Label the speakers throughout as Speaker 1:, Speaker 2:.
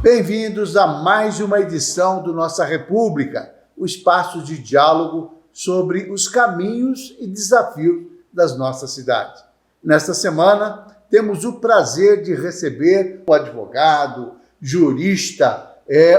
Speaker 1: Bem-vindos a mais uma edição do Nossa República, o espaço de diálogo sobre os caminhos e desafios das nossas cidades. Nesta semana, temos o prazer de receber o advogado, jurista,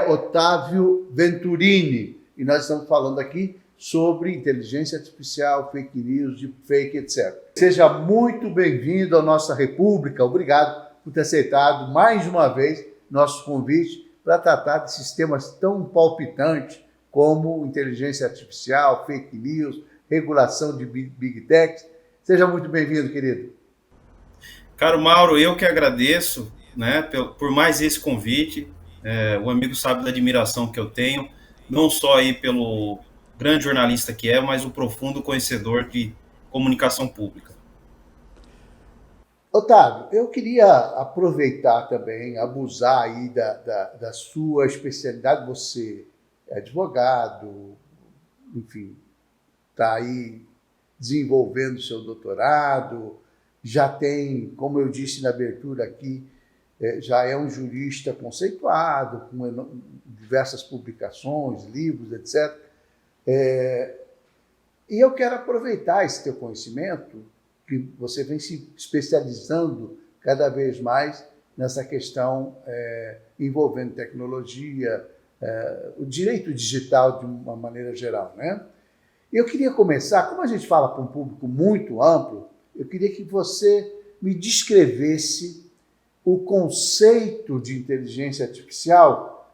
Speaker 1: Otávio Venturini. E nós estamos falando aqui sobre inteligência artificial, fake news, deepfake, etc. Seja muito bem-vindo à Nossa República. Obrigado por ter aceitado mais uma vez nosso convite para tratar de sistemas tão palpitantes como inteligência artificial, fake news, regulação de Big Tech. Seja muito bem-vindo, querido.
Speaker 2: Caro Mauro, eu que agradeço, por mais esse convite. O amigo sabe da admiração que eu tenho, não só aí pelo grande jornalista que é, mas um profundo conhecedor de comunicação pública.
Speaker 1: Otávio, eu queria aproveitar também, abusar aí da sua especialidade. Você é advogado, enfim, está aí desenvolvendo seu doutorado, já tem, como eu disse na abertura aqui, já é um jurista conceituado, com diversas publicações, livros, etc. E eu quero aproveitar esse teu conhecimento, que você vem se especializando cada vez mais nessa questão envolvendo tecnologia, o direito digital de uma maneira geral, né? Eu queria começar, como a gente fala para um público muito amplo, eu queria que você me descrevesse o conceito de inteligência artificial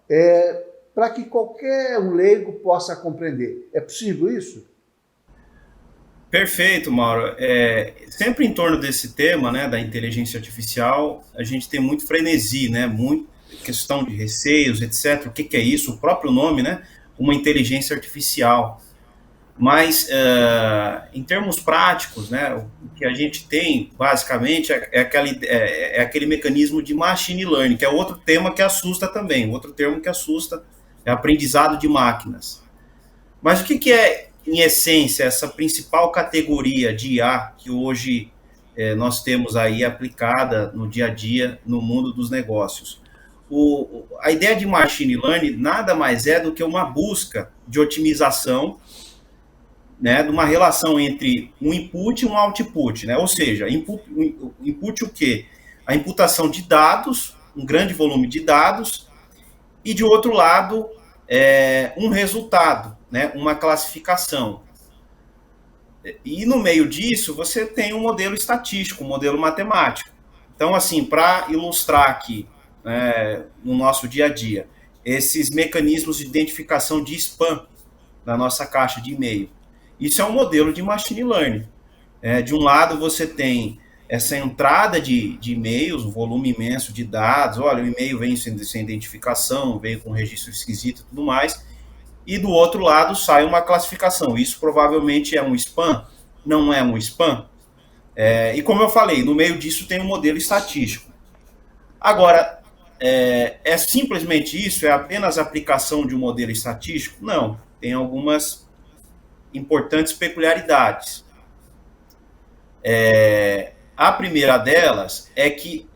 Speaker 1: para que qualquer um leigo possa compreender. É possível isso?
Speaker 2: Perfeito, Mauro. Sempre em torno desse tema, da inteligência artificial, a gente tem muito frenesi, muito questão de receios, etc. O que é isso? O próprio nome, uma inteligência artificial. Mas, em termos práticos, o que a gente tem, basicamente, é aquele mecanismo de machine learning, que é outro tema que assusta também. Outro termo que assusta é aprendizado de máquinas. Mas o que é, em essência, essa principal categoria de IA que hoje nós temos aí aplicada no dia a dia no mundo dos negócios? A ideia de machine learning nada mais é do que uma busca de otimização, de uma relação entre um input e um output, ou seja, input o quê? A imputação de dados, um grande volume de dados, e de outro lado, um resultado, uma classificação. E no meio disso, você tem um modelo estatístico, um modelo matemático. Então, assim, para ilustrar aqui, no nosso dia a dia, esses mecanismos de identificação de spam da nossa caixa de e-mail. Isso é um modelo de machine learning. De um lado, você tem essa entrada de e-mails, um volume imenso de dados. Olha, o e-mail vem sem identificação, veio com um registro esquisito e tudo mais. E do outro lado, sai uma classificação. Isso provavelmente é um spam? Não é um spam? E como eu falei, no meio disso tem um modelo estatístico. Agora, é simplesmente isso? É apenas a aplicação de um modelo estatístico? Não. Tem algumas importantes peculiaridades. A primeira delas é que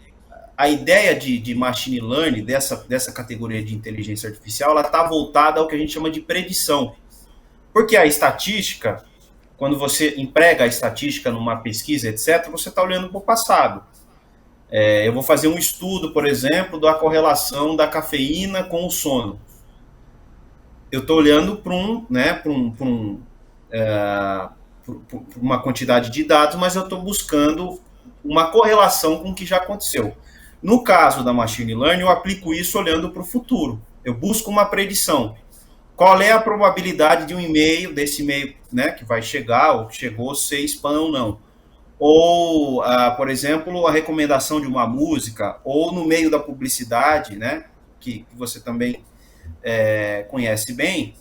Speaker 2: a ideia de machine learning, dessa categoria de inteligência artificial, ela está voltada ao que a gente chama de predição. Porque a estatística, quando você emprega a estatística numa pesquisa, etc., você está olhando para o passado. Eu vou fazer um estudo, por exemplo, da correlação da cafeína com o sono. Eu estou olhando para uma quantidade de dados, mas eu estou buscando uma correlação com o que já aconteceu. No caso da machine learning, eu aplico isso olhando para o futuro. Eu busco uma predição. Qual é a probabilidade de um e-mail, desse e-mail que vai chegar, ou chegou, ser spam ou não? Ou, por exemplo, a recomendação de uma música, ou no meio da publicidade, que você também conhece bem,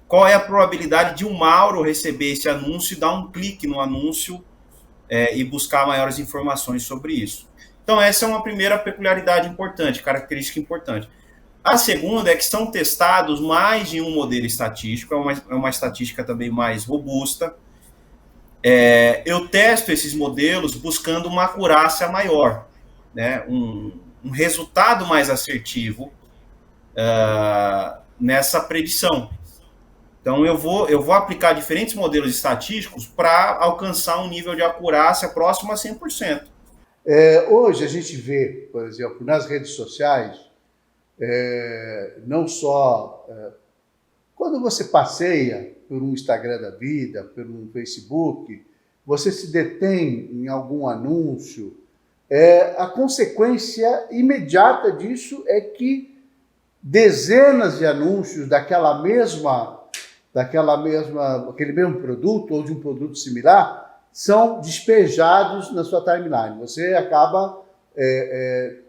Speaker 2: qual é a probabilidade de um Mauro receber esse anúncio e dar um clique no anúncio e buscar maiores informações sobre isso. Então, essa é uma primeira peculiaridade importante, característica importante. A segunda é que são testados mais de um modelo estatístico, é uma estatística também mais robusta. Eu testo esses modelos buscando uma acurácia maior, um resultado mais assertivo nessa predição. Então, eu vou aplicar diferentes modelos estatísticos para alcançar um nível de acurácia próximo a 100%.
Speaker 1: Hoje a gente vê, por exemplo, nas redes sociais, não só quando você passeia por um Instagram da vida, por um Facebook, você se detém em algum anúncio, a consequência imediata disso é que dezenas de anúncios aquele mesmo produto ou de um produto similar são despejados na sua timeline. Você acaba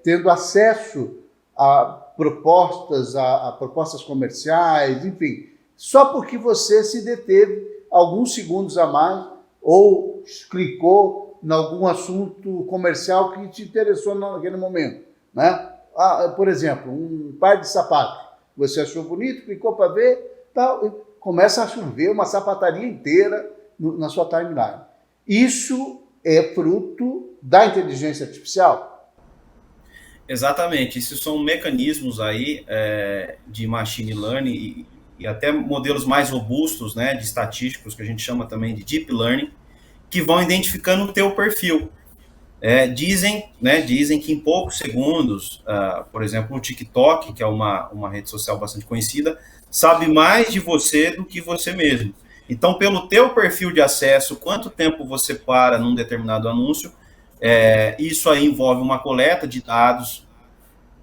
Speaker 1: tendo acesso a propostas comerciais, enfim, só porque você se deteve alguns segundos a mais ou clicou em algum assunto comercial que te interessou naquele momento, né? Por exemplo, um par de sapatos. Você achou bonito, clicou para ver, tal, e começa a chover uma sapataria inteira na sua timeline. Isso é fruto da inteligência artificial?
Speaker 2: Exatamente. Isso são mecanismos aí de machine learning e até modelos mais robustos, né, de estatísticos, que a gente chama também de deep learning, que vão identificando o teu perfil. Dizem que em poucos segundos, por exemplo, o TikTok, que é uma rede social bastante conhecida, sabe mais de você do que você mesmo. Então, pelo teu perfil de acesso, quanto tempo você para num determinado anúncio, isso aí envolve uma coleta de dados,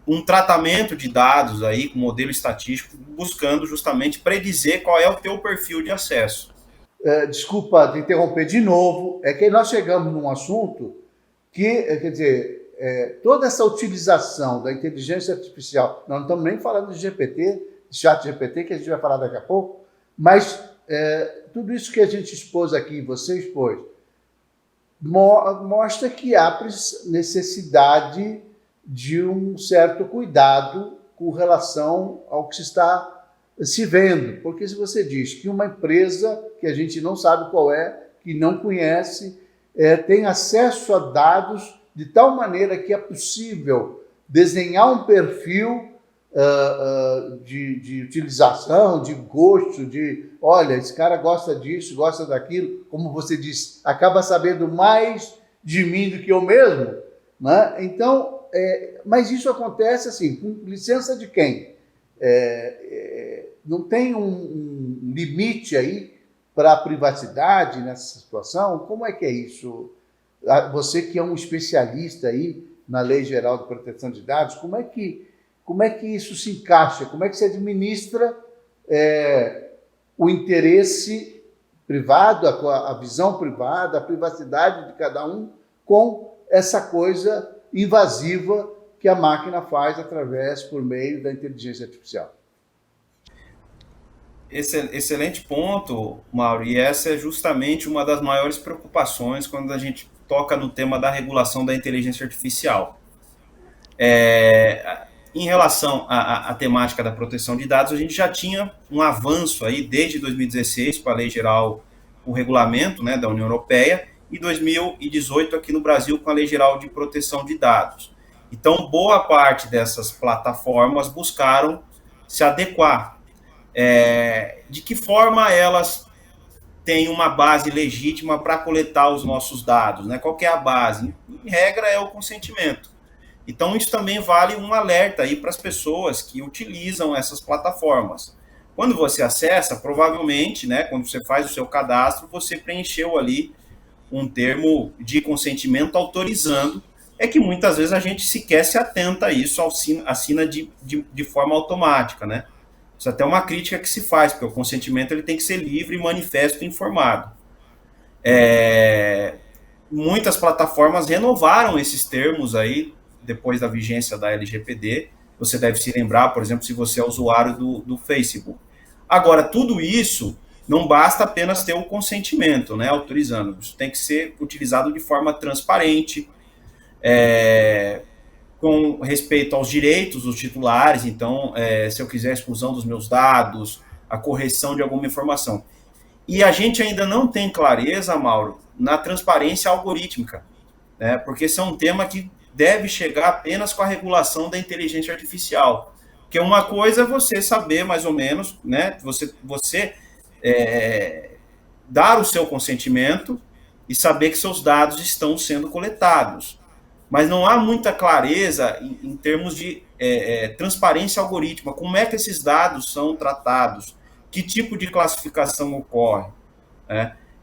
Speaker 2: um tratamento de dados aí com modelo estatístico, buscando justamente predizer qual é o teu perfil de acesso.
Speaker 1: Desculpa te interromper de novo, é que nós chegamos num assunto que, quer dizer, toda essa utilização da inteligência artificial, nós não estamos nem falando de GPT, de chat GPT, que a gente vai falar daqui a pouco, mas tudo isso que a gente expôs aqui, você expôs, mostra que há necessidade de um certo cuidado com relação ao que se está se vendo. Porque se você diz que uma empresa que a gente não sabe qual que não conhece, tem acesso a dados de tal maneira que é possível desenhar um perfil de utilização, de gosto, olha, esse cara gosta disso, gosta daquilo, como você disse, acaba sabendo mais de mim do que eu mesmo, né? Então, mas isso acontece assim, com licença de quem? Não tem um limite aí para a privacidade nessa situação? Como é que é isso? Você que é um especialista aí na Lei Geral de Proteção de Dados, como é que isso se encaixa? Como é que se administra o interesse privado, a visão privada, a privacidade de cada um com essa coisa invasiva que a máquina faz por meio da inteligência artificial?
Speaker 2: Excelente ponto, Mauro, e essa é justamente uma das maiores preocupações quando a gente toca no tema da regulação da inteligência artificial. Em relação à temática da proteção de dados, a gente já tinha um avanço aí desde 2016 com a Lei Geral, o regulamento, né, da União Europeia, e 2018 aqui no Brasil com a Lei Geral de Proteção de Dados. Então, boa parte dessas plataformas buscaram se adequar. De que forma elas têm uma base legítima para coletar os nossos dados, né? Qual que é a base? Em regra, é o consentimento. Então, isso também vale um alerta aí para as pessoas que utilizam essas plataformas. Quando você acessa, provavelmente, né, quando você faz o seu cadastro, você preencheu ali um termo de consentimento autorizando, que muitas vezes a gente sequer se atenta a isso, assina de forma automática, né? Isso até é uma crítica que se faz, porque o consentimento ele tem que ser livre, manifesto e informado. Muitas plataformas renovaram esses termos aí, depois da vigência da LGPD. Você deve se lembrar, por exemplo, se você é usuário do Facebook. Agora, tudo isso não basta apenas ter o consentimento, né, autorizando. Isso tem que ser utilizado de forma transparente, com respeito aos direitos dos titulares. Então, se eu quiser a exclusão dos meus dados, a correção de alguma informação. E a gente ainda não tem clareza, Mauro, na transparência algorítmica, né, porque esse é um tema que deve chegar apenas com a regulação da inteligência artificial. Porque uma coisa é você saber mais ou menos, né? Você dar o seu consentimento e saber que seus dados estão sendo coletados. Mas não há muita clareza em termos de transparência algorítmica. Como é que esses dados são tratados? Que tipo de classificação ocorre?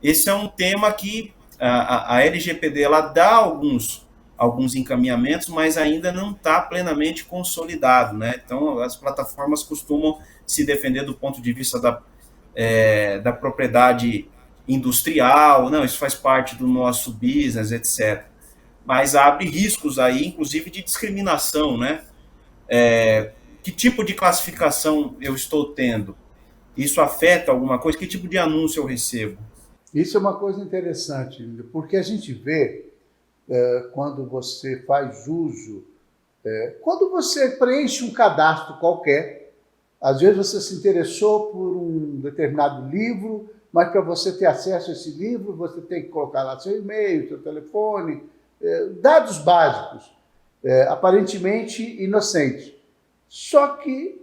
Speaker 2: Esse é um tema que a LGPD ela dá alguns encaminhamentos, mas ainda não está plenamente consolidado, né? Então, as plataformas costumam se defender do ponto de vista da propriedade industrial, não, isso faz parte do nosso business, etc. Mas abre riscos aí, inclusive de discriminação, né? Que tipo de classificação eu estou tendo? Isso afeta alguma coisa? Que tipo de anúncio eu recebo?
Speaker 1: Isso é uma coisa interessante, porque a gente vê quando você faz uso, quando você preenche um cadastro qualquer, às vezes você se interessou por um determinado livro, mas para você ter acesso a esse livro, você tem que colocar lá seu e-mail, seu telefone, dados básicos, aparentemente inocentes. Só que,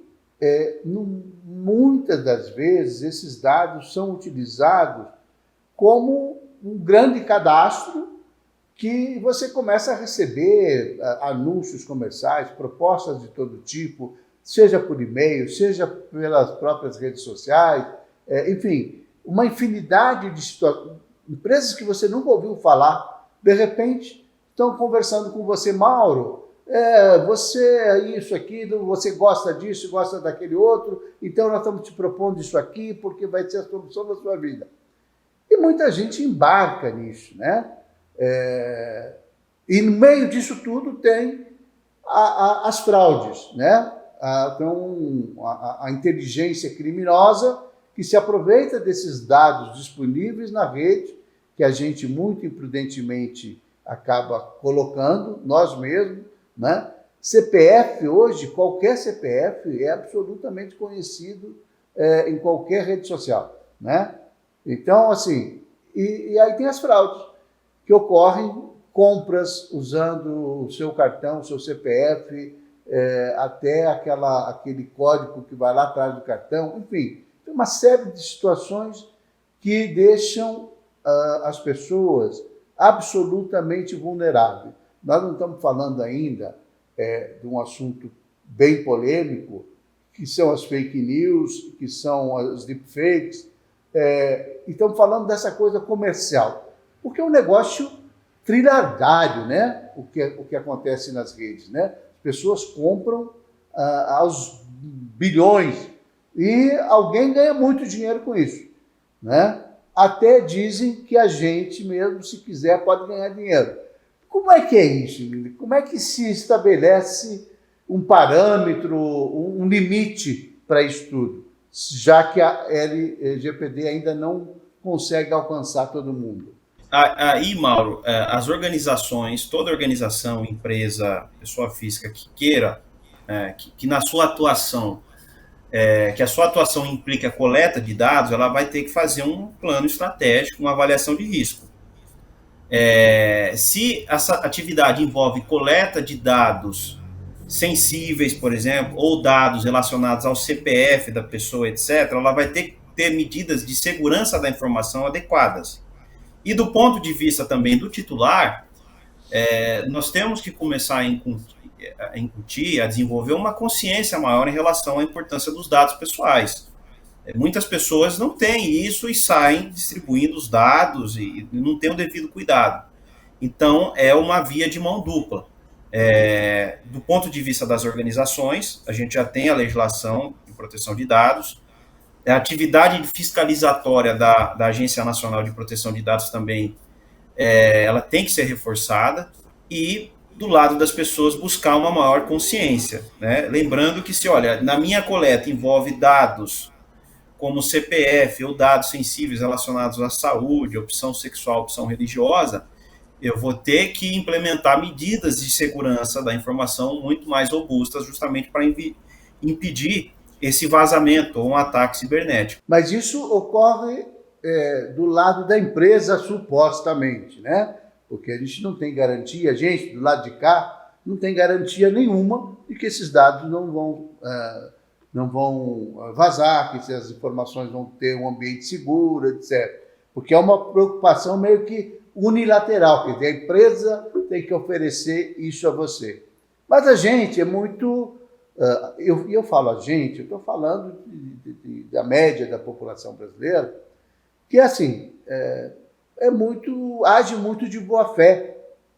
Speaker 1: muitas das vezes, esses dados são utilizados como um grande cadastro que você começa a receber anúncios comerciais, propostas de todo tipo, seja por e-mail, seja pelas próprias redes sociais, enfim, uma infinidade de situações. Empresas que você nunca ouviu falar, de repente, estão conversando com você, Mauro, você é isso aqui, você gosta disso, gosta daquele outro, então nós estamos te propondo isso aqui porque vai ser a solução da sua vida. E muita gente embarca nisso, né? E no meio disso tudo tem as fraudes, né? Então, a inteligência criminosa que se aproveita desses dados disponíveis na rede, que a gente muito imprudentemente acaba colocando, nós mesmos, né? CPF hoje, qualquer CPF é absolutamente conhecido em qualquer rede social, né? Então, assim, e aí tem as fraudes, que ocorrem compras usando o seu cartão, o seu CPF, até aquele código que vai lá atrás do cartão, enfim, tem uma série de situações que deixam as pessoas absolutamente vulneráveis. Nós não estamos falando ainda de um assunto bem polêmico, que são as fake news, que são as deepfakes, e estamos falando dessa coisa comercial, porque é um negócio trilhardário, né? O que acontece nas redes, né? As pessoas compram aos bilhões e alguém ganha muito dinheiro com isso, né? Até dizem que a gente mesmo, se quiser, pode ganhar dinheiro. Como é que é isso, Lili? Como é que se estabelece um parâmetro, um limite para isso tudo, já que a LGPD ainda não consegue alcançar todo mundo?
Speaker 2: Aí, Mauro, as organizações, toda organização, empresa, pessoa física que queira, que na sua atuação, que a sua atuação implique a coleta de dados, ela vai ter que fazer um plano estratégico, uma avaliação de risco. Se essa atividade envolve coleta de dados sensíveis, por exemplo, ou dados relacionados ao CPF da pessoa, etc., ela vai ter que ter medidas de segurança da informação adequadas. E do ponto de vista também do titular, nós temos que começar a incutir, a desenvolver uma consciência maior em relação à importância dos dados pessoais. Muitas pessoas não têm isso e saem distribuindo os dados e não têm o devido cuidado. Então, é uma via de mão dupla. Do ponto de vista das organizações, a gente já tem a legislação de proteção de dados. A atividade fiscalizatória da Agência Nacional de Proteção de Dados também, ela tem que ser reforçada, e do lado das pessoas buscar uma maior consciência, né? Lembrando que na minha coleta envolve dados como CPF ou dados sensíveis relacionados à saúde, opção sexual, opção religiosa, eu vou ter que implementar medidas de segurança da informação muito mais robustas, justamente para impedir esse vazamento ou um ataque cibernético.
Speaker 1: Mas isso ocorre do lado da empresa, supostamente, né? Porque a gente não tem garantia, a gente, do lado de cá, não tem garantia nenhuma de que esses dados não vão vazar, que essas informações vão ter um ambiente seguro, etc. Porque é uma preocupação meio que unilateral, quer dizer, a empresa tem que oferecer isso a você. Mas a gente é muito... eu falo a gente, eu estou falando da média da população brasileira, que assim, age muito de boa fé,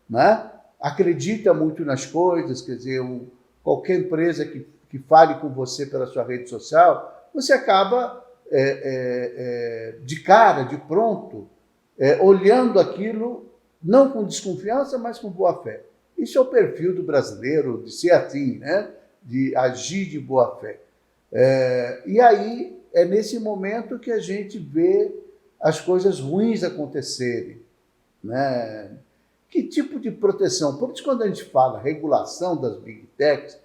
Speaker 1: né? Acredita muito nas coisas, quer dizer, qualquer empresa que fale com você pela sua rede social, você acaba de cara, de pronto, olhando aquilo, não com desconfiança, mas com boa fé. Isso é o perfil do brasileiro, de ser assim, né? De agir de boa fé. E aí é nesse momento que a gente vê as coisas ruins acontecerem, né? Que tipo de proteção? Por isso, quando a gente fala regulação das Big Techs,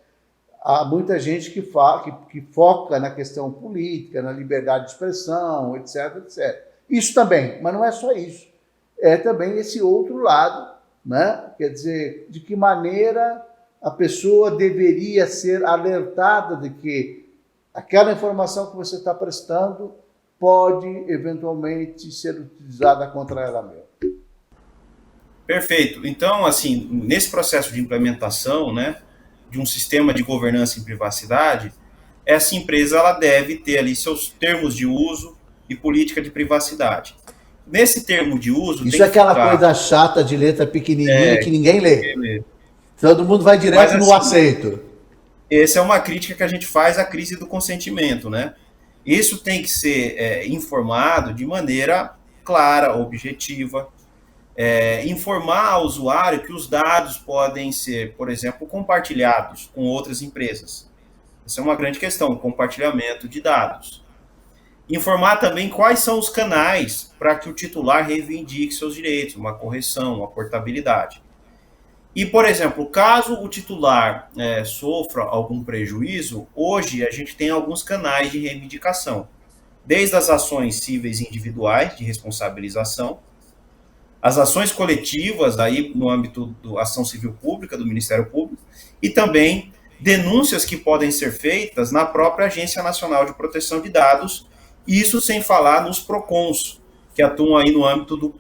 Speaker 1: há muita gente que foca na questão política, na liberdade de expressão, etc, etc. Isso também, mas não é só isso. É também esse outro lado, né? Quer dizer, de que maneira a pessoa deveria ser alertada de que aquela informação que você está prestando pode, eventualmente, ser utilizada contra ela mesma.
Speaker 2: Perfeito. Então, assim, nesse processo de implementação, né, de um sistema de governança em privacidade, essa empresa ela deve ter ali seus termos de uso e política de privacidade. Nesse termo de uso...
Speaker 1: Isso é aquela coisa chata de letra pequenininha que ninguém lê. Todo mundo vai direto no aceito.
Speaker 2: Essa é uma crítica que a gente faz à crise do consentimento, né? Isso tem que ser informado de maneira clara, objetiva, informar ao usuário que os dados podem ser, por exemplo, compartilhados com outras empresas. Essa é uma grande questão, o compartilhamento de dados. Informar também quais são os canais para que o titular reivindique seus direitos, uma correção, uma portabilidade. E, por exemplo, caso o titular sofra algum prejuízo, hoje a gente tem alguns canais de reivindicação, desde as ações cíveis individuais de responsabilização, as ações coletivas, aí no âmbito da ação civil pública, do Ministério Público, e também denúncias que podem ser feitas na própria Agência Nacional de Proteção de Dados, isso sem falar nos PROCONs, que atuam aí no âmbito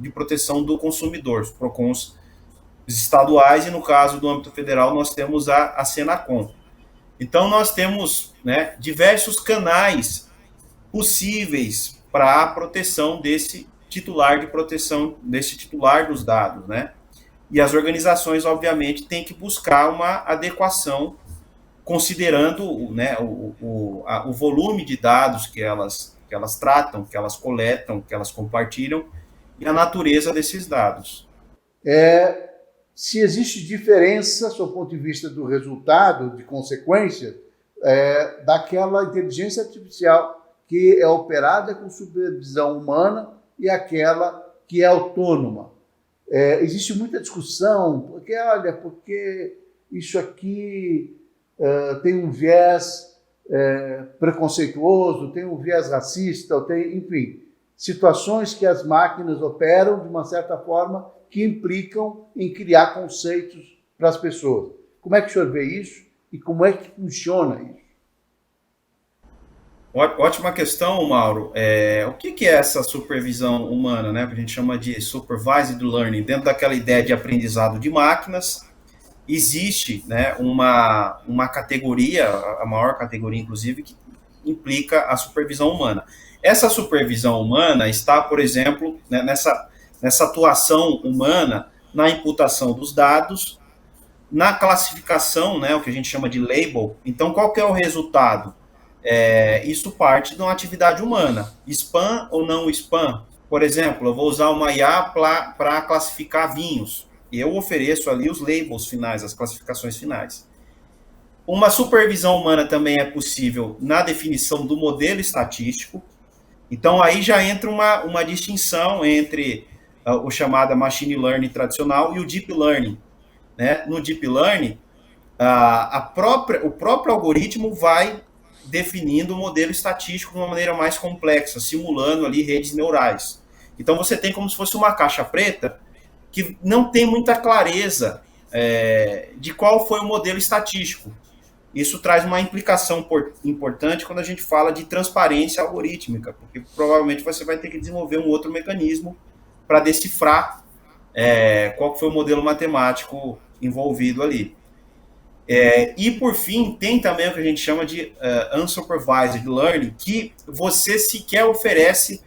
Speaker 2: de proteção do consumidor, os PROCONs estaduais, e no caso do âmbito federal nós temos a Senacom. Então nós temos, né, diversos canais possíveis para a proteção desse titular de proteção, desse titular dos dados, né? E as organizações, obviamente, têm que buscar uma adequação, considerando, né, o volume de dados que elas tratam, que elas coletam, que elas compartilham, e a natureza desses dados.
Speaker 1: Se existe diferença, do ponto de vista do resultado, de consequência, daquela inteligência artificial que é operada com supervisão humana e aquela que é autônoma. Existe muita discussão, porque isso aqui tem um viés preconceituoso, tem um viés racista, enfim, situações que as máquinas operam de uma certa forma que implicam em criar conceitos para as pessoas. Como é que o senhor vê isso e como é que funciona isso?
Speaker 2: Ótima questão, Mauro. O que é essa supervisão humana, né, que a gente chama de supervised learning? Dentro daquela ideia de aprendizado de máquinas, existe, né, uma categoria, a maior categoria, inclusive, que implica a supervisão humana. Essa supervisão humana está, por exemplo, né, nessa atuação humana na imputação dos dados, na classificação, né, o que a gente chama de label. Então, qual que é o resultado? Isso parte de uma atividade humana. Spam ou não spam? Por exemplo, eu vou usar uma IA para classificar vinhos. Eu ofereço ali os labels finais, as classificações finais. Uma supervisão humana também é possível na definição do modelo estatístico. Então, aí já entra uma distinção entre o chamado machine learning tradicional e o deep learning, né? No deep learning, o próprio algoritmo vai definindo o modelo estatístico de uma maneira mais complexa, simulando ali redes neurais. Então você tem como se fosse uma caixa preta que não tem muita clareza de qual foi o modelo estatístico. Isso traz uma implicação importante quando a gente fala de transparência algorítmica, porque provavelmente você vai ter que desenvolver um outro mecanismo para decifrar qual foi o modelo matemático envolvido ali. E, por fim, tem também o que a gente chama de unsupervised learning, que você sequer oferece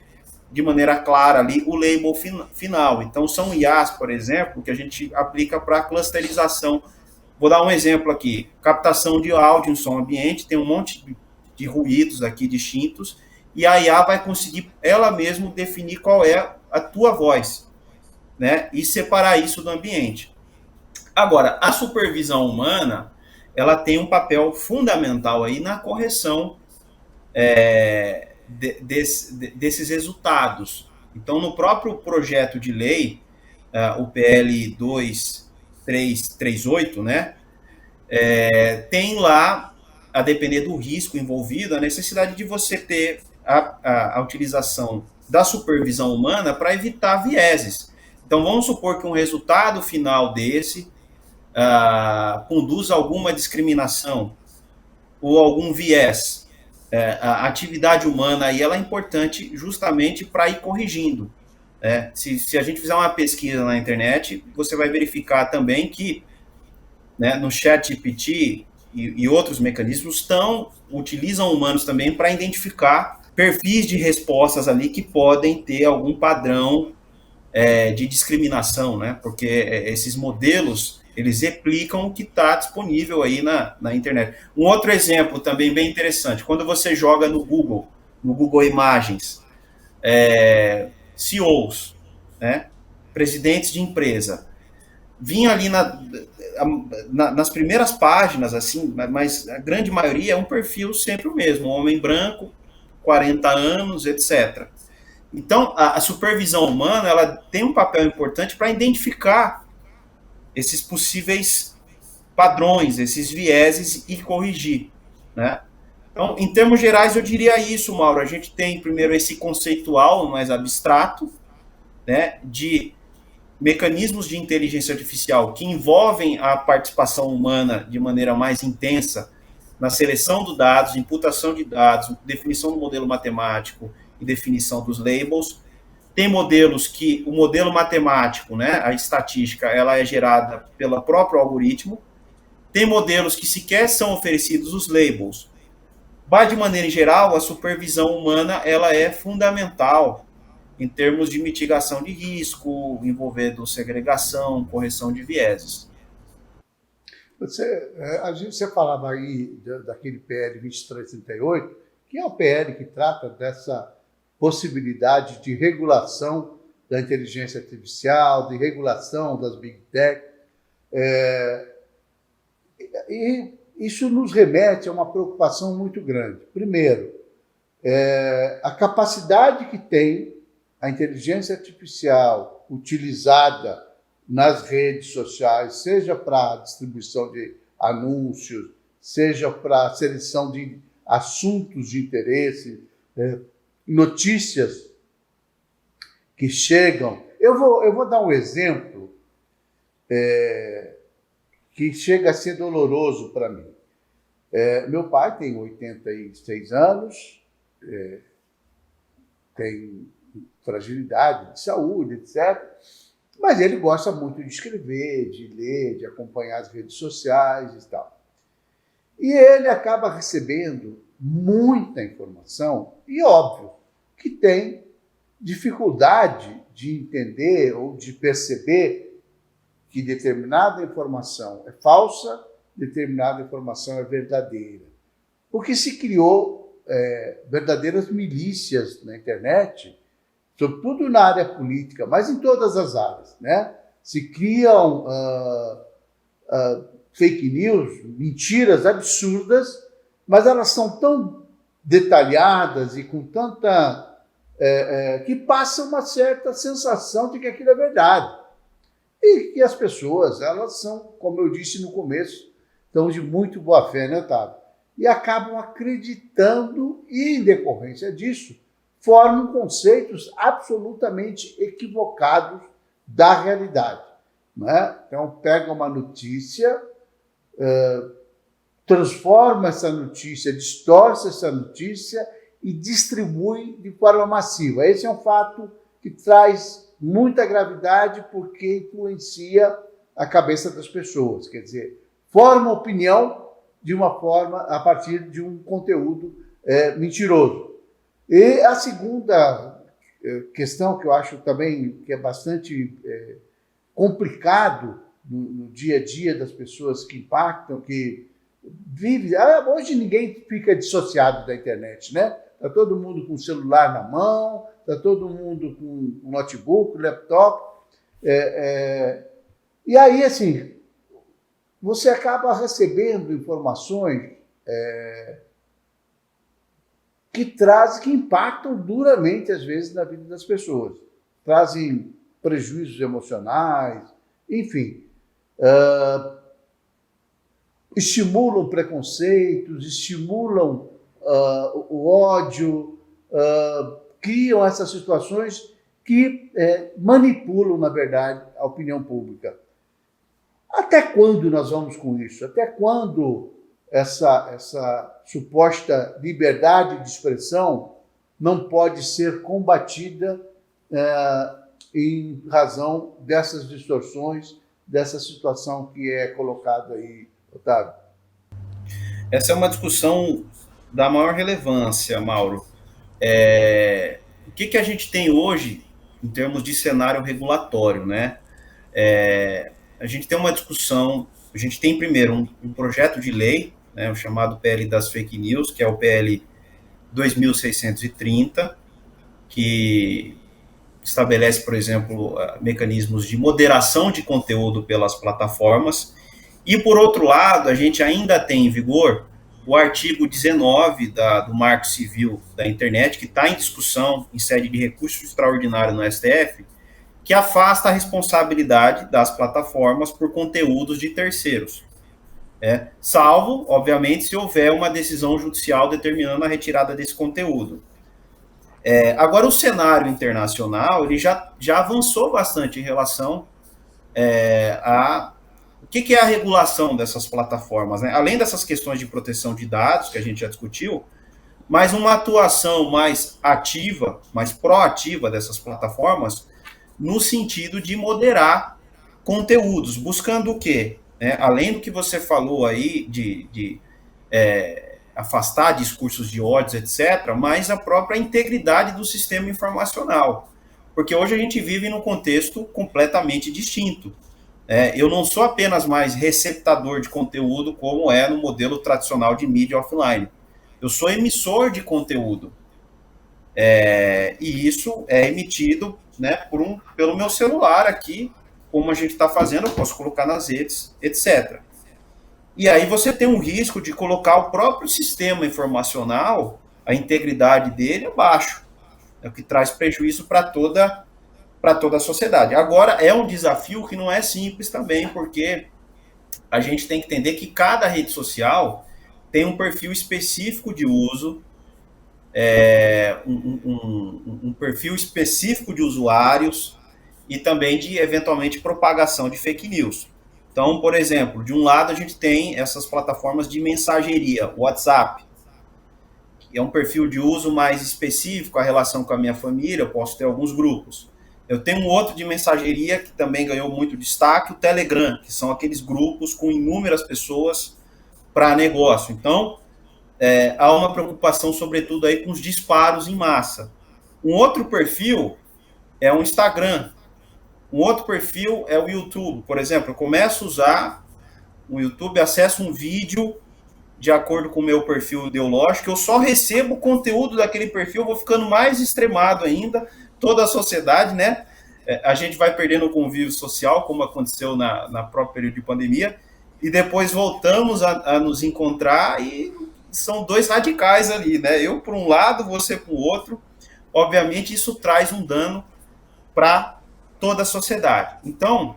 Speaker 2: de maneira clara ali o label final. Então, são IAs, por exemplo, que a gente aplica para clusterização. Vou dar um exemplo aqui. Captação de áudio em som ambiente, tem um monte de ruídos aqui distintos, e a IA vai conseguir ela mesma definir qual é a tua voz, né? E separar isso do ambiente. Agora, a supervisão humana, ela tem um papel fundamental aí na correção desses resultados. Então, no próprio projeto de lei, o PL 2338, né, tem lá, a depender do risco envolvido, a necessidade de você ter a utilização da supervisão humana para evitar vieses. Então, vamos supor que um resultado final desse conduz a alguma discriminação ou algum viés. A atividade humana aí, ela é importante justamente para ir corrigindo. Se a gente fizer uma pesquisa na internet, você vai verificar também que, né, no ChatGPT e outros mecanismos utilizam humanos também para identificar perfis de respostas ali que podem ter algum padrão de discriminação, né? Porque esses modelos, eles replicam o que está disponível aí na internet. Um outro exemplo também bem interessante, quando você joga no Google Imagens, CEOs, né, presidentes de empresa, vinha ali nas primeiras páginas, assim, mas a grande maioria é um perfil sempre o mesmo, um homem branco, 40 anos, etc. Então, a supervisão humana, ela tem um papel importante para identificar esses possíveis padrões, esses vieses e corrigir, né? Então, em termos gerais, eu diria isso, Mauro. A gente tem, primeiro, esse conceitual mais abstrato, né, de mecanismos de inteligência artificial que envolvem a participação humana de maneira mais intensa na seleção dos dados, imputação de dados, definição do modelo matemático e definição dos labels. Tem modelos que o modelo matemático, né, a estatística, ela é gerada pelo próprio algoritmo. Tem modelos que sequer são oferecidos os labels. Mas, de maneira geral, a supervisão humana ela é fundamental em termos de mitigação de risco, envolvendo segregação, correção de vieses.
Speaker 1: Você falava aí daquele PL 2338, que é o PL que trata dessa possibilidade de regulação da inteligência artificial, de regulação das Big Tech. E isso nos remete a uma preocupação muito grande. Primeiro, a capacidade que tem a inteligência artificial utilizada nas redes sociais, seja para distribuição de anúncios, seja para seleção de assuntos de interesse, notícias que chegam. Eu vou dar um exemplo que chega a ser doloroso para mim. Meu pai tem 86 anos, tem fragilidade de saúde, etc., mas ele gosta muito de escrever, de ler, de acompanhar as redes sociais e tal. E ele acaba recebendo muita informação e, óbvio, que tem dificuldade de entender ou de perceber que determinada informação é falsa, determinada informação é verdadeira. Porque se criou verdadeiras milícias na internet, sobretudo na área política, mas em todas as áreas, né? Se criam fake news, mentiras absurdas, mas elas são tão detalhadas e com tanta... que passa uma certa sensação de que aquilo é verdade. E que as pessoas, elas são, como eu disse no começo, estão de muito boa fé, né, Otávio? E acabam acreditando e, em decorrência disso, formam conceitos absolutamente equivocados da realidade. né? Então, pega uma notícia, transforma essa notícia, distorce essa notícia e distribui de forma massiva. Esse é um fato que traz muita gravidade porque influencia a cabeça das pessoas. Quer dizer, forma opinião de uma forma a partir de um conteúdo mentiroso. E a segunda questão que eu acho também que é bastante complicado no dia a dia das pessoas que impactam, que vivem... Hoje ninguém fica dissociado da internet, né? Está todo mundo com o celular na mão, está todo mundo com um notebook, laptop. E aí, assim, você acaba recebendo informações que impactam duramente, às vezes, na vida das pessoas. Trazem prejuízos emocionais, enfim. Estimulam preconceitos, estimulam o ódio, criam essas situações que manipulam, na verdade, a opinião pública. Até quando nós vamos com isso? Até quando essa suposta liberdade de expressão não pode ser combatida em razão dessas distorções, dessa situação que é colocada aí, Otávio?
Speaker 2: Essa é uma discussão da maior relevância, Mauro. O que a gente tem hoje em termos de cenário regulatório, né? A gente tem uma discussão, a gente tem primeiro um projeto de lei, né, o chamado PL das Fake News, que é o PL 2630, que estabelece, por exemplo, mecanismos de moderação de conteúdo pelas plataformas. E, por outro lado, a gente ainda tem em vigor o artigo 19 do Marco Civil da Internet, que está em discussão em sede de recurso extraordinário no STF, que afasta a responsabilidade das plataformas por conteúdos de terceiros. Salvo, obviamente, se houver uma decisão judicial determinando a retirada desse conteúdo. Agora, o cenário internacional ele já avançou bastante em relação a o que é a regulação dessas plataformas, né? Além dessas questões de proteção de dados, que a gente já discutiu, mas uma atuação mais ativa, mais proativa dessas plataformas, no sentido de moderar conteúdos, buscando o quê? Além do que você falou aí, de afastar discursos de ódio, etc., mas a própria integridade do sistema informacional. Porque hoje a gente vive num contexto completamente distinto. Eu não sou apenas mais receptador de conteúdo, como é no modelo tradicional de mídia offline. Eu sou emissor de conteúdo. E isso é emitido, né, pelo meu celular aqui, como a gente está fazendo, eu posso colocar nas redes, etc. E aí você tem um risco de colocar o próprio sistema informacional, a integridade dele, abaixo. É o que traz prejuízo para toda a sociedade. Agora, é um desafio que não é simples também, porque a gente tem que entender que cada rede social tem um perfil específico de uso, um perfil específico de usuários e também de, eventualmente, propagação de fake news. Então, por exemplo, de um lado a gente tem essas plataformas de mensageria, WhatsApp, que é um perfil de uso mais específico, a relação com a minha família, eu posso ter alguns grupos. Eu tenho um outro de mensageria que também ganhou muito destaque, o Telegram, que são aqueles grupos com inúmeras pessoas para negócio. Então, há uma preocupação, sobretudo, aí com os disparos em massa. Um outro perfil é o Instagram. Um outro perfil é o YouTube. Por exemplo, eu começo a usar o YouTube, acesso um vídeo de acordo com o meu perfil ideológico, eu só recebo o conteúdo daquele perfil, eu vou ficando mais extremado ainda, toda a sociedade, né? A gente vai perdendo o convívio social, como aconteceu na própria período de pandemia, e depois voltamos a nos encontrar e são dois radicais ali, né? Eu por um lado, você por outro. Obviamente isso traz um dano para toda a sociedade. Então,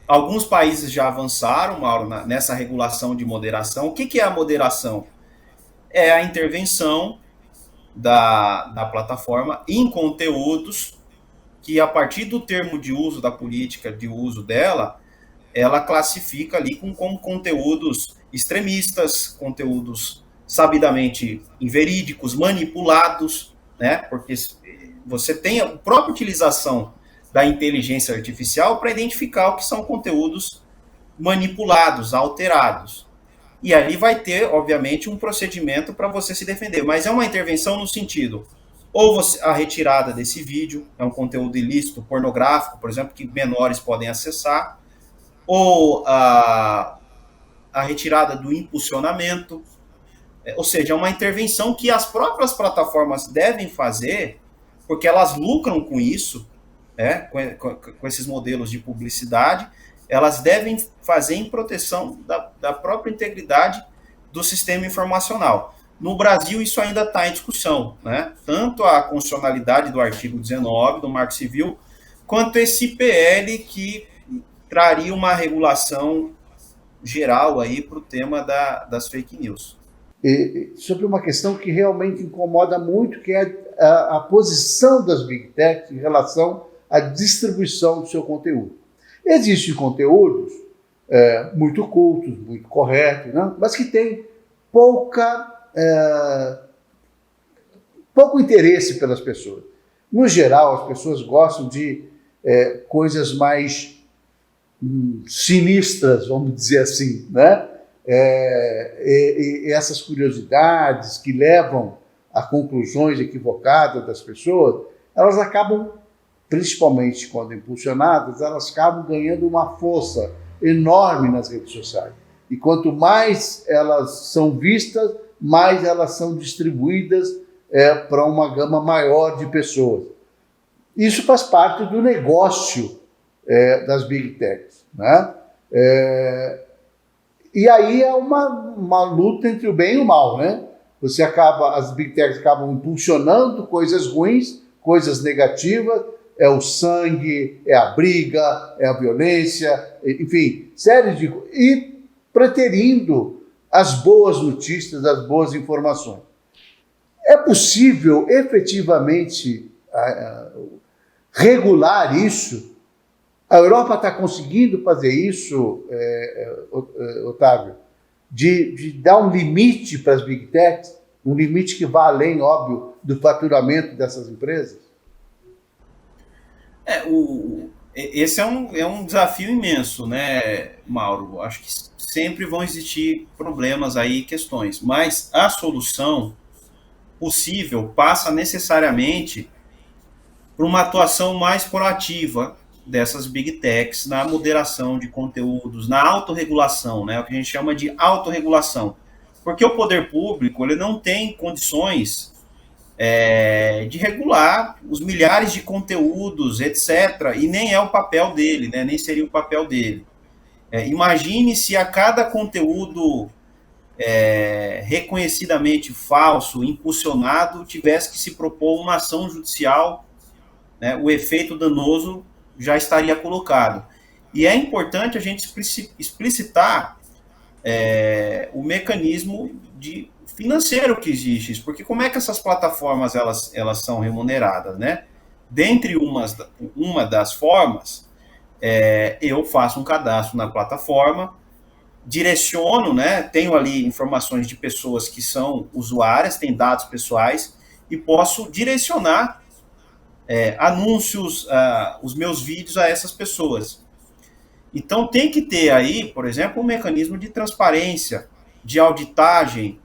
Speaker 2: alguns países já avançaram, Mauro, nessa regulação de moderação. O que é a moderação? É a intervenção da plataforma em conteúdos que a partir do termo de uso da política de uso dela, ela classifica ali como conteúdos extremistas, conteúdos sabidamente inverídicos, manipulados, né? Porque você tem a própria utilização da inteligência artificial para identificar o que são conteúdos manipulados, alterados. E ali vai ter, obviamente, um procedimento para você se defender. Mas é uma intervenção no sentido, ou você, a retirada desse vídeo, é um conteúdo ilícito, pornográfico, por exemplo, que menores podem acessar, ou a retirada do impulsionamento, ou seja, é uma intervenção que as próprias plataformas devem fazer, porque elas lucram com isso, né, com esses modelos de publicidade, elas devem fazer em proteção da própria integridade do sistema informacional. No Brasil, isso ainda está em discussão, né? Tanto a constitucionalidade do artigo 19 do Marco Civil, quanto esse PL que traria uma regulação geral aí para o tema das fake news.
Speaker 1: E sobre uma questão que realmente incomoda muito, que é a posição das Big Techs em relação à distribuição do seu conteúdo. Existem conteúdos muito cultos, muito corretos, né? Mas que têm pouco interesse pelas pessoas. No geral, as pessoas gostam de coisas mais sinistras, vamos dizer assim, né? E essas curiosidades que levam a conclusões equivocadas das pessoas, elas acabam, principalmente quando impulsionadas, elas acabam ganhando uma força enorme nas redes sociais. E quanto mais elas são vistas, mais elas são distribuídas para uma gama maior de pessoas. Isso faz parte do negócio das Big Techs, né? E aí é uma luta entre o bem e o mal, né? As Big Techs acabam impulsionando coisas ruins, coisas negativas, é o sangue, é a briga, é a violência, enfim, e preterindo as boas notícias, as boas informações. É possível efetivamente regular isso? A Europa está conseguindo fazer isso, Otávio, de dar um limite para as Big Techs, um limite que vá além, óbvio, do faturamento dessas empresas?
Speaker 2: Esse é um desafio imenso, né, Mauro? Acho que sempre vão existir problemas aí, questões, mas a solução possível passa necessariamente por uma atuação mais proativa dessas Big Techs na moderação de conteúdos, na autorregulação, né, o que a gente chama de autorregulação. Porque o poder público ele não tem condições de regular os milhares de conteúdos, etc., e nem é o papel dele, né, nem seria o papel dele. Imagine se a cada conteúdo reconhecidamente falso, impulsionado, tivesse que se propor uma ação judicial, né, o efeito danoso já estaria colocado. E é importante a gente explicitar o mecanismo financeiro que existe, porque como é que essas plataformas elas são remuneradas, né? Dentre uma das formas, eu faço um cadastro na plataforma, direciono, né? Tenho ali informações de pessoas que são usuárias, têm dados pessoais, e posso direcionar anúncios, os meus vídeos a essas pessoas. Então tem que ter aí, por exemplo, um mecanismo de transparência, de auditagem,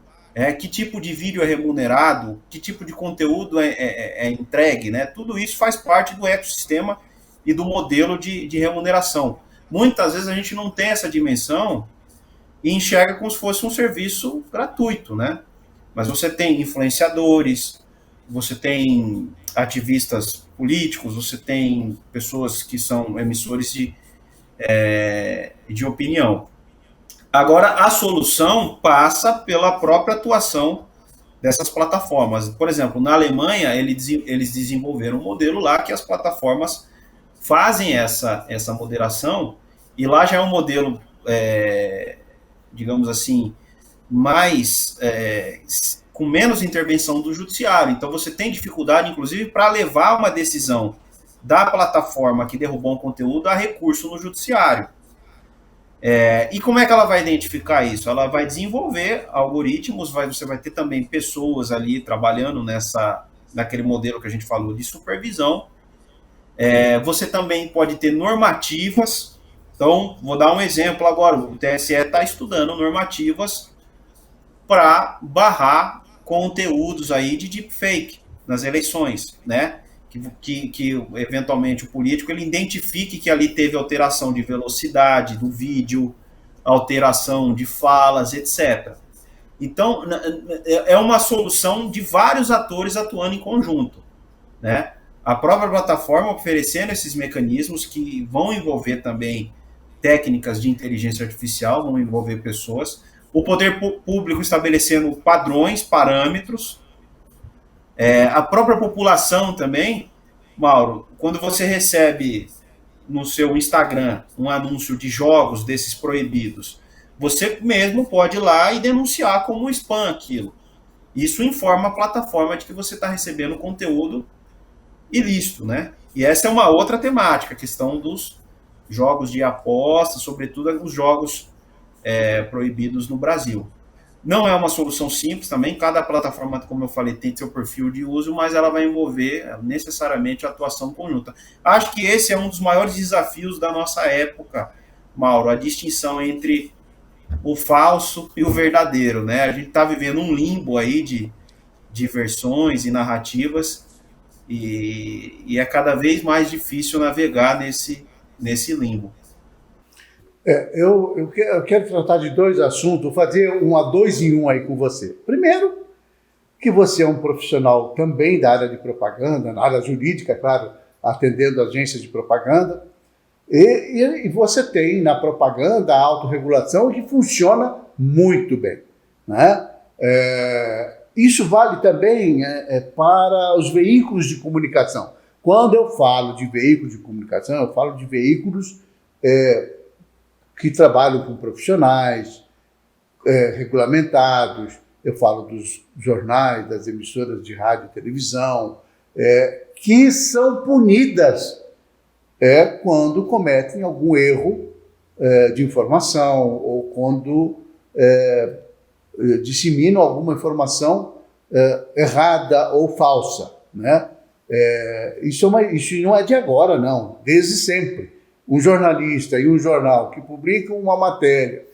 Speaker 2: que tipo de vídeo é remunerado, que tipo de conteúdo é entregue, né? Tudo isso faz parte do ecossistema e do modelo de remuneração. Muitas vezes a gente não tem essa dimensão e enxerga como se fosse um serviço gratuito, né? Mas você tem influenciadores, você tem ativistas políticos, você tem pessoas que são emissores de opinião. Agora, a solução passa pela própria atuação dessas plataformas. Por exemplo, na Alemanha, eles desenvolveram um modelo lá que as plataformas fazem essa moderação, e lá já é um modelo, digamos assim, mais com menos intervenção do judiciário. Então, você tem dificuldade, inclusive, para levar uma decisão da plataforma que derrubou um conteúdo a recurso no judiciário. E como é que ela vai identificar isso? Ela vai desenvolver algoritmos, você vai ter também pessoas ali trabalhando naquele modelo que a gente falou de supervisão. Você também pode ter normativas. Então, vou dar um exemplo agora. O TSE está estudando normativas para barrar conteúdos aí de deepfake nas eleições, né? Que eventualmente o político ele identifique que ali teve alteração de velocidade do vídeo, alteração de falas, etc. Então, é uma solução de vários atores atuando em conjunto, né? A própria plataforma oferecendo esses mecanismos que vão envolver também técnicas de inteligência artificial, vão envolver pessoas, o poder público estabelecendo padrões, parâmetros, a própria população também. Mauro, quando você recebe no seu Instagram um anúncio de jogos desses proibidos, você mesmo pode ir lá e denunciar como spam aquilo. Isso informa a plataforma de que você está recebendo conteúdo ilícito, né? E essa é uma outra temática, a questão dos jogos de aposta, sobretudo os jogos proibidos no Brasil. Não é uma solução simples também, cada plataforma, como eu falei, tem seu perfil de uso, mas ela vai envolver necessariamente a atuação conjunta. Acho que esse é um dos maiores desafios da nossa época, Mauro, a distinção entre o falso e o verdadeiro, né? A gente está vivendo um limbo aí de versões e narrativas e é cada vez mais difícil navegar nesse limbo.
Speaker 1: Eu quero tratar de dois assuntos, vou fazer um a dois em um aí com você. Primeiro, que você é um profissional também da área de propaganda, na área jurídica, claro, atendendo agências de propaganda, e você tem na propaganda a autorregulação que funciona muito bem, né? Isso vale também para os veículos de comunicação. Quando eu falo de veículos de comunicação, eu falo de veículos que trabalham com profissionais regulamentados, eu falo dos jornais, das emissoras de rádio e televisão, que são punidas quando cometem algum erro de informação ou quando disseminam alguma informação errada ou falsa, né? Isso não é de agora, não, desde sempre. Um jornalista e um jornal que publicam uma matéria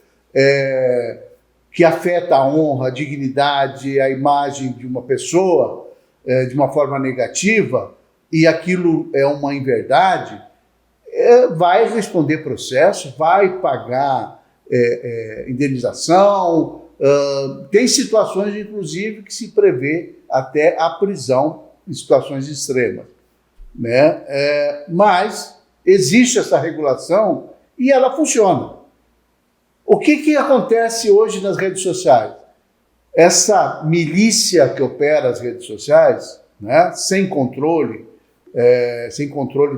Speaker 1: que afeta a honra, a dignidade, a imagem de uma pessoa de uma forma negativa, e aquilo é uma inverdade, vai responder processo, vai pagar indenização, tem situações, inclusive, que se prevê até a prisão em situações extremas, né? Mas existe essa regulação e ela funciona. O que acontece hoje nas redes sociais? Essa milícia que opera as redes sociais, né, sem controle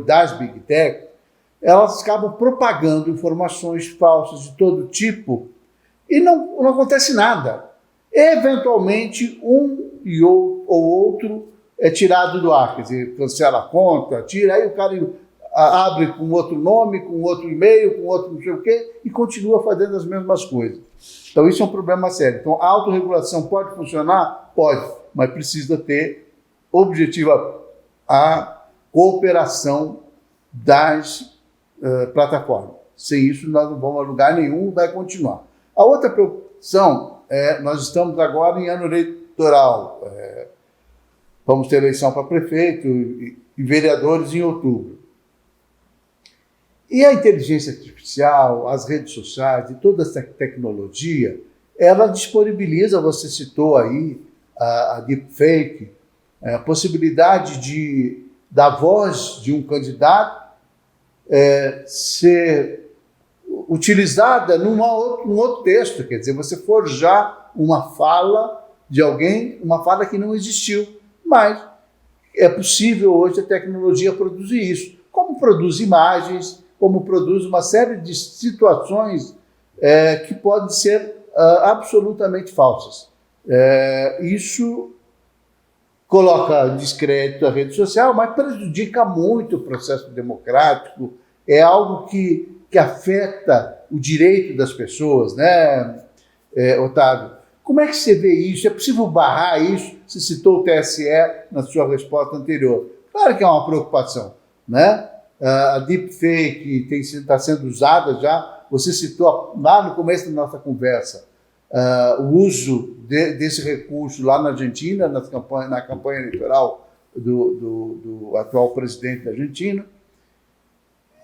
Speaker 1: das Big Tech, elas acabam propagando informações falsas de todo tipo e não acontece nada. Eventualmente, um ou outro é tirado do ar, quer dizer, cancela a conta, tira, aí o cara abre com outro nome, com outro e-mail, com outro não sei o quê, e continua fazendo as mesmas coisas. Então, isso é um problema sério. Então, a autorregulação pode funcionar? Pode, mas precisa ter objetiva a cooperação das plataformas. Sem isso, nós não vamos a lugar nenhum, vai continuar. A outra preocupação nós estamos agora em ano eleitoral. Vamos ter eleição para prefeito e vereadores em outubro. E a inteligência artificial, as redes sociais e toda essa tecnologia, ela disponibiliza, você citou aí, a deepfake, a possibilidade da voz de um candidato ser utilizada num outro texto, quer dizer, você forjar uma fala de alguém, uma fala que não existiu, mas é possível hoje a tecnologia produzir isso, como produz imagens, como produz uma série de situações que podem ser absolutamente falsas. Isso coloca descrédito à rede social, mas prejudica muito o processo democrático, é algo que afeta o direito das pessoas, né, Otávio? Como é que você vê isso? É possível barrar isso? Você citou o TSE na sua resposta anterior. Claro que é uma preocupação, né? A deepfake está sendo usada já, você citou lá no começo da nossa conversa, o uso desse recurso lá na Argentina, na campanha eleitoral do atual presidente argentino.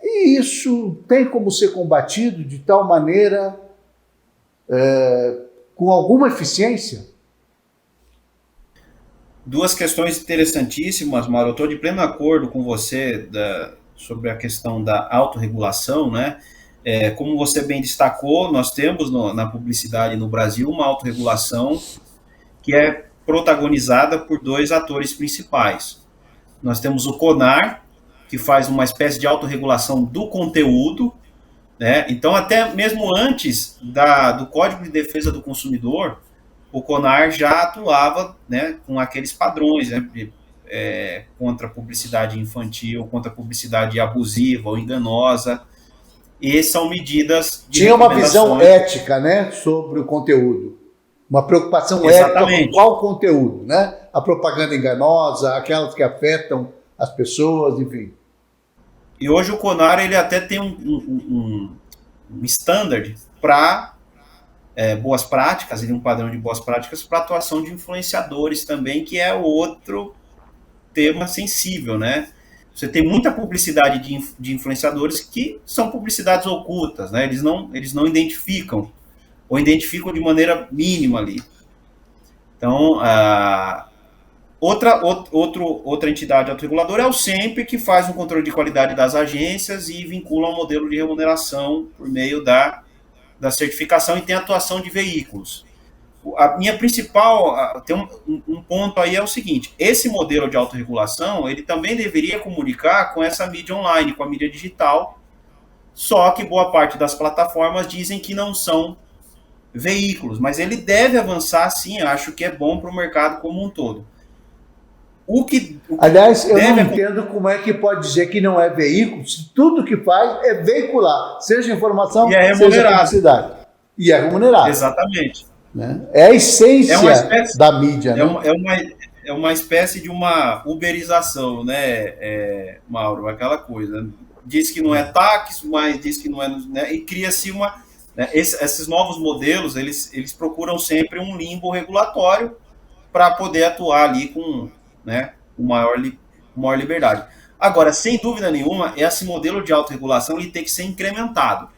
Speaker 1: E isso tem como ser combatido de tal maneira, com alguma eficiência?
Speaker 2: Duas questões interessantíssimas, Mauro. Eu estou de pleno acordo com você sobre a questão da autorregulação, né? Como você bem destacou, nós temos na publicidade no Brasil uma autorregulação que é protagonizada por dois atores principais. Nós temos o CONAR, que faz uma espécie de autorregulação do conteúdo, né? Então, até mesmo antes do Código de Defesa do Consumidor, o CONAR já atuava, né, com aqueles padrões, né, contra a publicidade infantil, contra a publicidade abusiva ou enganosa, e são medidas de
Speaker 1: Tinha uma visão ética, né, sobre o conteúdo. Uma preocupação
Speaker 2: Exatamente.
Speaker 1: ética com qual conteúdo, né? A propaganda enganosa, aquelas que afetam as pessoas, enfim.
Speaker 2: E hoje o CONAR ele até tem um standard para boas práticas, um padrão de boas práticas para atuação de influenciadores também, que é outro tema sensível, né? Você tem muita publicidade de influenciadores que são publicidades ocultas, né? Eles não identificam, ou identificam de maneira mínima ali. Então, outra entidade autorreguladora é o SEMPE, que faz um controle de qualidade das agências e vincula um modelo de remuneração por meio da certificação e tem atuação de veículos. A minha principal, tem um ponto aí é o seguinte, esse modelo de autorregulação, ele também deveria comunicar com essa mídia online, com a mídia digital, só que boa parte das plataformas dizem que não são veículos, mas ele deve avançar sim, acho que é bom para o mercado como um todo.
Speaker 1: Aliás, eu não entendo como é que pode dizer que não é veículo, se tudo que faz é veicular, seja informação, seja publicidade. E é remunerado.
Speaker 2: Exatamente.
Speaker 1: Né? É a essência da mídia. Né?
Speaker 2: É uma espécie de uma uberização, né, Mauro? Aquela coisa. Diz que não é táxi, mas diz que não é... Né, e cria-se uma... Né, esses novos modelos, eles procuram sempre um limbo regulatório para poder atuar ali com... Né, maior liberdade. Agora, sem dúvida nenhuma, esse modelo de autorregulação ele tem que ser incrementado.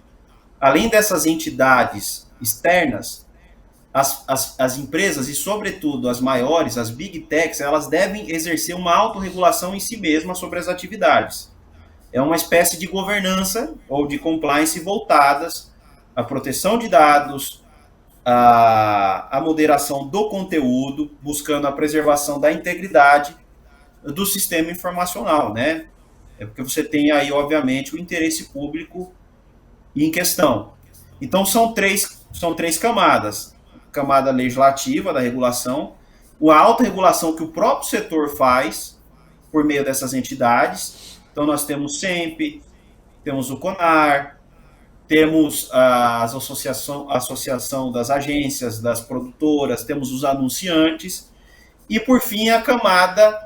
Speaker 2: Além dessas entidades externas, as empresas, e sobretudo as maiores, as big techs, elas devem exercer uma autorregulação em si mesmas sobre as atividades. É uma espécie de governança ou de compliance voltadas à proteção de dados, a moderação do conteúdo, buscando a preservação da integridade do sistema informacional, né? É porque você tem aí, obviamente, o interesse público em questão. Então, são três camadas. Camada legislativa da regulação, a autorregulação que o próprio setor faz por meio dessas entidades. Então, nós temos o SEMPE, temos o CONAR, temos a associação das agências, das produtoras, temos os anunciantes e, por fim, a camada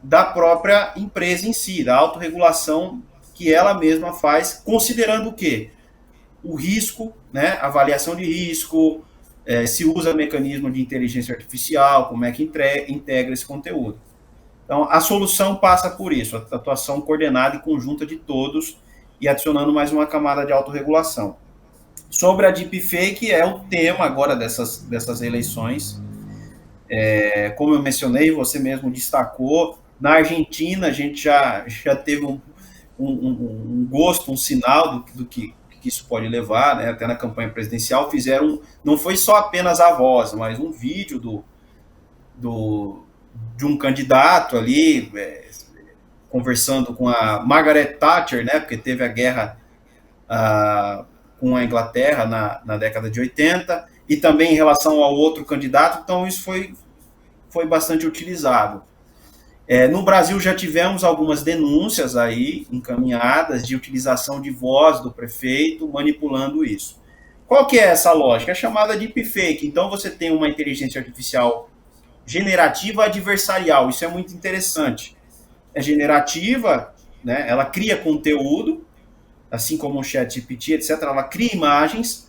Speaker 2: da própria empresa em si, da autorregulação que ela mesma faz, considerando o quê? O risco, né? Avaliação de risco, se usa mecanismo de inteligência artificial, como é que integra esse conteúdo. Então, a solução passa por isso, a atuação coordenada e conjunta de todos, e adicionando mais uma camada de autorregulação. Sobre a deepfake, é o tema agora dessas eleições. Como eu mencionei, você mesmo destacou, na Argentina a gente já teve um gosto, um sinal do que isso pode levar, né? Até na campanha presidencial fizeram, não foi só apenas a voz, mas um vídeo de um candidato ali, conversando com a Margaret Thatcher, né, porque teve a guerra com a Inglaterra na década de 80, e também em relação ao outro candidato, então isso foi bastante utilizado. No Brasil já tivemos algumas denúncias aí encaminhadas de utilização de voz do prefeito manipulando isso. Qual que é essa lógica? É chamada de deepfake. Então você tem uma inteligência artificial generativa adversarial. Isso é muito interessante. É generativa, né? Ela cria conteúdo, assim como o ChatGPT, etc. Ela cria imagens,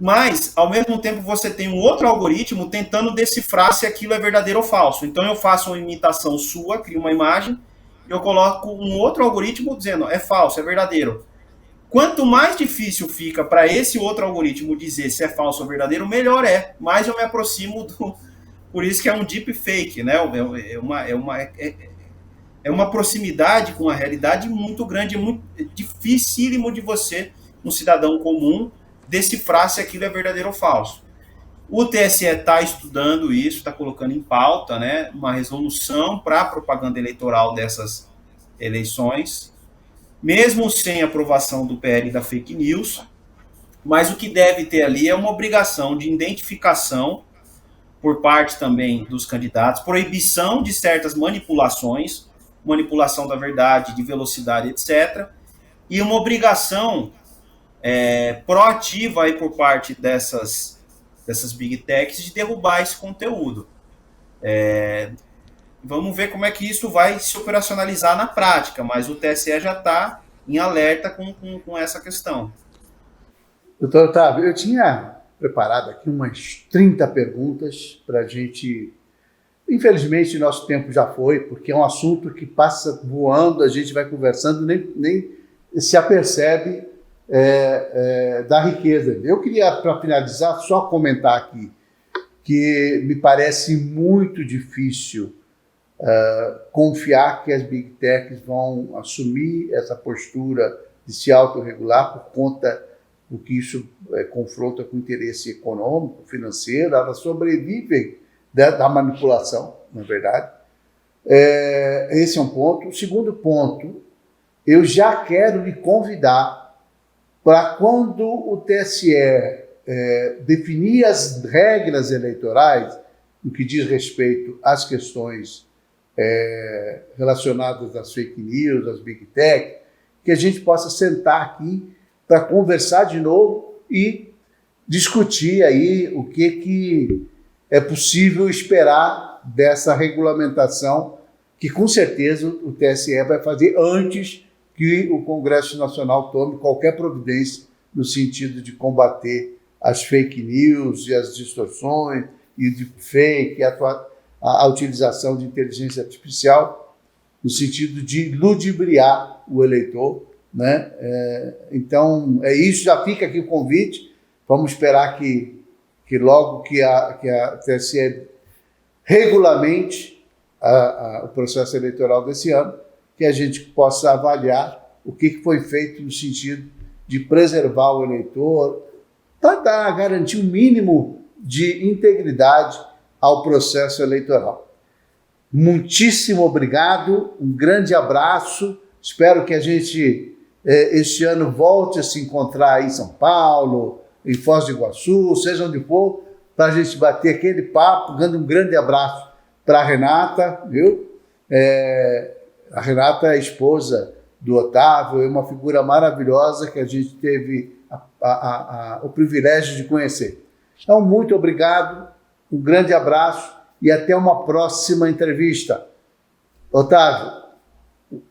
Speaker 2: mas, ao mesmo tempo, você tem um outro algoritmo tentando decifrar se aquilo é verdadeiro ou falso. Então, eu faço uma imitação sua, crio uma imagem, e eu coloco um outro algoritmo dizendo é falso, é verdadeiro. Quanto mais difícil fica para esse outro algoritmo dizer se é falso ou verdadeiro, melhor é. Mais eu me aproximo do... Por isso que é um deepfake, né? É uma proximidade com a realidade muito grande, é muito dificílimo de você, um cidadão comum, decifrar se aquilo é verdadeiro ou falso. O TSE está estudando isso, está colocando em pauta, né, uma resolução para a propaganda eleitoral dessas eleições, mesmo sem aprovação do PL da fake news, mas o que deve ter ali é uma obrigação de identificação por parte também dos candidatos, proibição de certas manipulações, manipulação da verdade, de velocidade, etc., e uma obrigação proativa aí por parte dessas big techs de derrubar esse conteúdo. Vamos ver como é que isso vai se operacionalizar na prática, mas o TSE já está em alerta com essa questão.
Speaker 1: Doutor Otávio, eu tinha preparado aqui umas 30 perguntas para a gente... Infelizmente, nosso tempo já foi, porque é um assunto que passa voando, a gente vai conversando, nem se apercebe da riqueza. Eu queria, para finalizar, só comentar aqui que me parece muito difícil confiar que as Big Techs vão assumir essa postura de se autorregular por conta do que isso confronta com o interesse econômico, financeiro. Elas sobrevivem da manipulação, na verdade. Esse é um ponto. O segundo ponto, eu já quero lhe convidar para quando o TSE definir as regras eleitorais, no que diz respeito às questões relacionadas às fake news, às big tech, que a gente possa sentar aqui para conversar de novo e discutir aí o que é possível esperar dessa regulamentação, que com certeza o TSE vai fazer antes que o Congresso Nacional tome qualquer providência no sentido de combater as fake news e as distorções e o deepfake, a utilização de inteligência artificial no sentido de ludibriar o eleitor, né? Então, é isso, já fica aqui o convite. Vamos esperar que logo que a TSE regulamente o processo eleitoral desse ano, que a gente possa avaliar o que foi feito no sentido de preservar o eleitor, para garantir um mínimo de integridade ao processo eleitoral. Muitíssimo obrigado, um grande abraço, espero que a gente, este ano, volte a se encontrar aí em São Paulo, em Foz do Iguaçu, seja onde for, para a gente bater aquele papo, dando um grande abraço para a Renata, viu? A Renata é a esposa do Otávio, é uma figura maravilhosa que a gente teve o privilégio de conhecer. Então, muito obrigado, um grande abraço e até uma próxima entrevista. Otávio,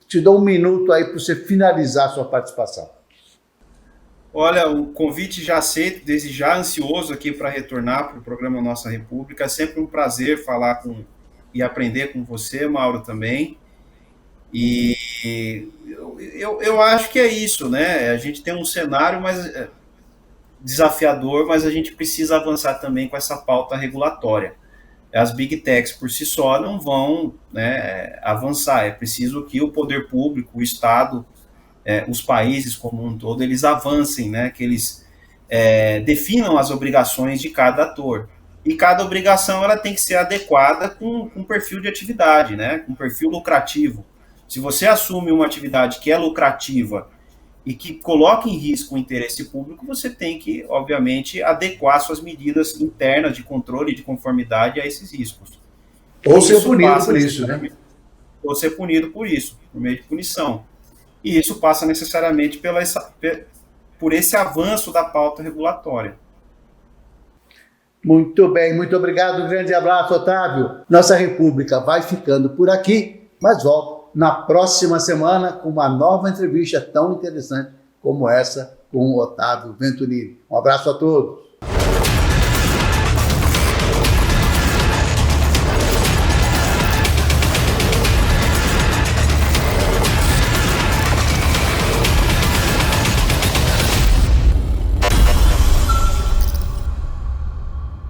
Speaker 1: te dou um minuto aí para você finalizar a sua participação.
Speaker 2: Olha, o convite já aceito, desde já ansioso aqui para retornar para o programa Nossa República. É sempre um prazer falar e aprender com você, Mauro, também. E eu acho que é isso, né? A gente tem um cenário desafiador, mas a gente precisa avançar também com essa pauta regulatória. As big techs por si só não vão, né, avançar. É preciso que o poder público, o Estado, os países como um todo, eles avancem, né, que eles definam as obrigações de cada ator. E cada obrigação ela tem que ser adequada com um perfil de atividade, né, com um perfil lucrativo. Se você assume uma atividade que é lucrativa e que coloca em risco o interesse público, você tem que, obviamente, adequar suas medidas internas de controle e de conformidade a esses riscos.
Speaker 1: Ou ser punido por isso, né?
Speaker 2: ou ser punido por isso, por meio de punição. E isso passa necessariamente por esse avanço da pauta regulatória.
Speaker 1: Muito bem, muito obrigado. Um grande abraço, Otávio. Nossa República vai ficando por aqui, mas volto na próxima semana com uma nova entrevista tão interessante como essa com o Otávio Venturini. Um abraço a todos.